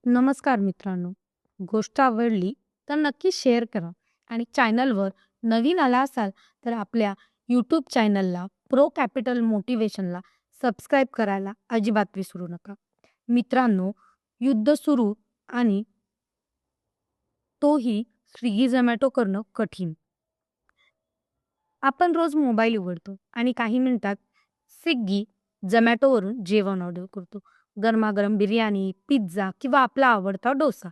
नमस्कार मित्रांनो. गोष्ट आवडली तर नक्की शेअर करा आणि चॅनलवर नवीन आला असाल तर आपल्या यूट्यूब चॅनलला प्रो कॅपिटल मोटिवेशनला सबस्क्राईब करायला अजिबात विसरू नका. मित्रांनो, युद्ध सुरू आणि तोही स्विगी झोमॅटो करणं कठीण. आपण रोज मोबाईल उघडतो आणि काही मिनिटात स्विगी, झोमॅटोवरून जेवण ऑर्डर करतो. गरमागरम बिर्याणी, पिझ्झा किंवा आपला आवडता डोसा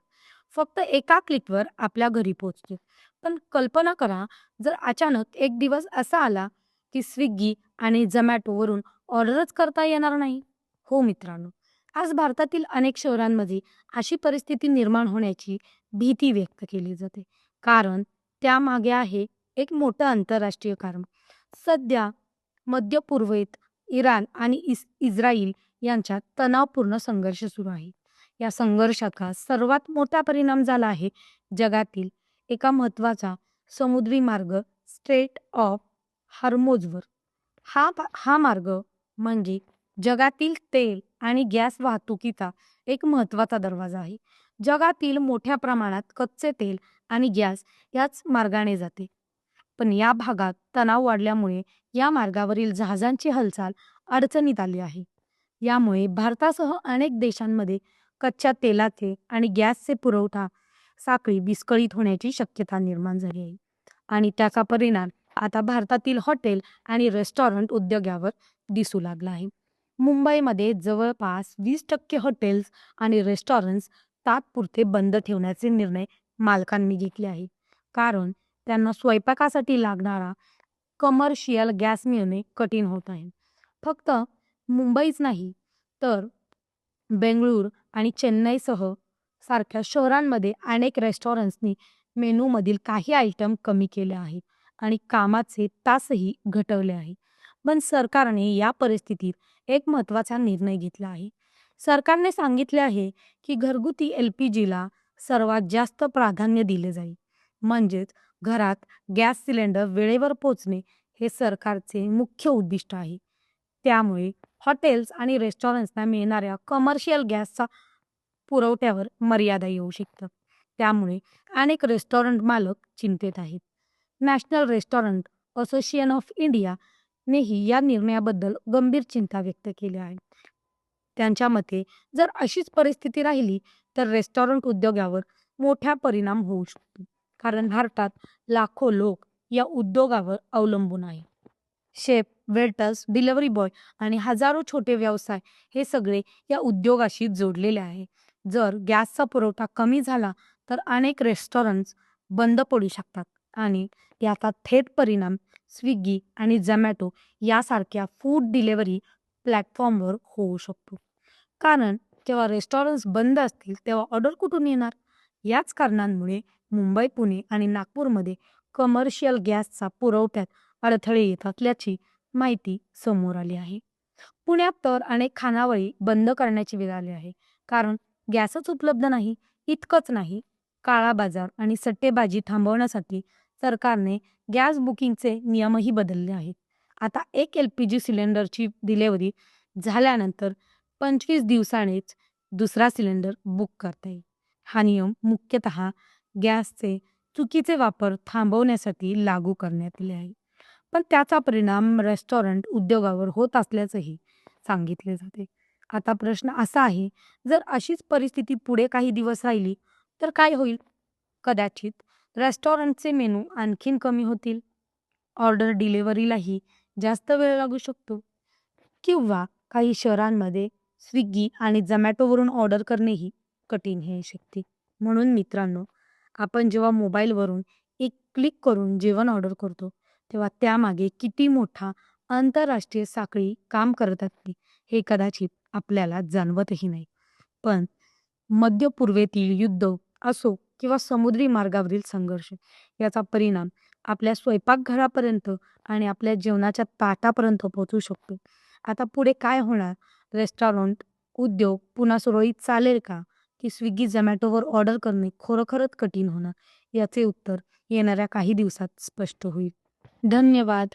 फक्त एका क्लिकवर आपल्या घरी पोहोचतो. पण कल्पना करा, जर अचानक एक दिवस असा आला की स्विगी आणि झोमॅटोवरून ऑर्डरच करता येणार नाही. हो मित्रांनो, आज भारतातील अनेक शहरांमध्ये अशी परिस्थिती निर्माण होण्याची भीती व्यक्त केली जाते. कारण त्यामागे आहे एक मोठं आंतरराष्ट्रीय कारण. सध्या मध्य पूर्वेत इराण आणि इस्रायल यांच्यात तणावपूर्ण संघर्ष सुरू आहे. या संघर्षाचा सर्वात मोठा परिणाम झाला आहे जगातील एका महत्त्वाचा समुद्री मार्ग स्ट्रेट ऑफ हार्मोजवर. हा मार्ग म्हणजे जगातील तेल आणि गॅस वाहतुकीचा एक महत्त्वाचा दरवाजा आहे. जगातील मोठ्या प्रमाणात कच्चे तेल आणि गॅस याच मार्गाने जाते. पण या भागात तणाव वाढल्यामुळे या मार्गावरील जहाजांची हालचाल अडचणीत आली आहे. यामुळे भारतासह अनेक देशांमध्ये कच्च्या तेलाचे आणि गॅसचे पुरवठा साखळी विस्कळीत होण्याची शक्यता निर्माण झाली आहे. आणि त्याचा परिणाम आता भारतातील हॉटेल आणि रेस्टॉरंट उद्योगावर दिसू लागला आहे. मुंबईमध्ये जवळपास 20% हॉटेल्स आणि रेस्टॉरंट्स तात्पुरते बंद ठेवण्याचे निर्णय मालकांनी घेतले आहे. कारण त्यांना स्वयंपाकासाठी लागणारा कमर्शियल गॅस मिळणे कठीण होत आहे. फक्त मुंबईच नाही तर बेंगळूर आणि चेन्नईसह सारख्या शहरांमध्ये अनेक रेस्टॉरंट्सनी मेनूमधील काही आयटम कमी केले आहेत आणि कामाचे तासही घटवले आहे. पण सरकारने या परिस्थितीत एक महत्त्वाचा निर्णय घेतला आहे. सरकारने सांगितले आहे की घरगुती LPGला सर्वात जास्त प्राधान्य दिले जाईल. म्हणजेच घरात गॅस सिलेंडर वेळेवर पोहोचणे हे सरकारचे मुख्य उद्दिष्ट आहे. त्यामुळे हॉटेल्स आणि रेस्टॉरंट्सना मिळणाऱ्या कमर्शियल गॅसचा पुरवठ्यावर मर्यादा येऊ शकतात. त्यामुळे अनेक रेस्टॉरंट मालक चिंतेत आहेत. नॅशनल रेस्टॉरंट असोसिएशन ऑफ इंडियानेही या निर्णयाबद्दल गंभीर चिंता व्यक्त केली आहे. त्यांच्या मते जर अशीच परिस्थिती राहिली तर रेस्टॉरंट उद्योगावर मोठा परिणाम होऊ शकतो. कारण भारतात लाखो लोक या उद्योगावर अवलंबून आहेत. शेफ, वेटर्स, डिलिव्हरी बॉय आणि हजारो छोटे व्यवसाय हे सगळे या उद्योगाशी जोडलेले आहे. जर गॅसचा पुरवठा कमी झाला तर अनेक रेस्टॉरंट्स बंद पडू शकतात आणि याचा थेट परिणाम स्विगी आणि झोमॅटो यासारख्या फूड डिलिव्हरी प्लॅटफॉर्मवर होऊ शकतो. कारण जेव्हा रेस्टॉरंट्स बंद असतील तेव्हा ऑर्डर कुठून येणार? याच कारणांमुळे मुंबई, पुणे आणि नागपूरमध्ये कमर्शियल गॅसचा पुरवठ्यात अडथळे येत असल्याची माहिती समोर आली आहे. पुण्यात तर अनेक खानावळी बंद करण्याची वेळ आली आहे. कारण गॅसच उपलब्ध नाही. इतकंच नाही, काळा बाजार आणि सट्टेबाजी थांबवण्यासाठी सरकारने गॅस बुकिंगचे नियमही बदलले आहेत. आता एक LPG सिलेंडरची डिलिव्हरी झाल्यानंतर 25 दिवसांनीच दुसरा सिलेंडर बुक करता येईल. हा नियम मुख्यतः गॅसचे चुकीचे वापर थांबवण्यासाठी लागू करण्यात आले आहे. पण त्याचा परिणाम रेस्टॉरंट उद्योगावर होत असल्याचंही सांगितले जाते. आता प्रश्न असा आहे, जर अशीच परिस्थिती पुढे काही दिवस राहिली तर काय होईल? कदाचित रेस्टॉरंटचे मेनू आणखीन कमी होतील, ऑर्डर डिलिव्हरीलाही जास्त वेळ लागू शकतो किंवा काही शहरांमध्ये स्विगी आणि झोमॅटोवरून ऑर्डर करणेही कठीण होऊ शकते. म्हणून मित्रांनो, आपण जेव्हा मोबाईलवरून एक क्लिक करून जेवण ऑर्डर करतो तेव्हा त्यामागे किती मोठा आंतरराष्ट्रीय साखळी काम करत असते हे कदाचित आपल्याला जाणवतही नाही. पण मध्य पूर्वेतील युद्ध असो किंवा समुद्री मार्गावरील संघर्ष याचा परिणाम आपल्या स्वयंपाकघरापर्यंत आणि आपल्या जेवणाच्या ताटापर्यंत पोहोचू शकतो. आता पुढे काय होणार? रेस्टॉरंट उद्योग पुन्हा सुरळीत चालेल का? की स्विगी झोमॅटोवर ऑर्डर करणे खरोखरच कठीण होणार? याचे उत्तर येणाऱ्या काही दिवसात स्पष्ट होईल. धन्यवाद.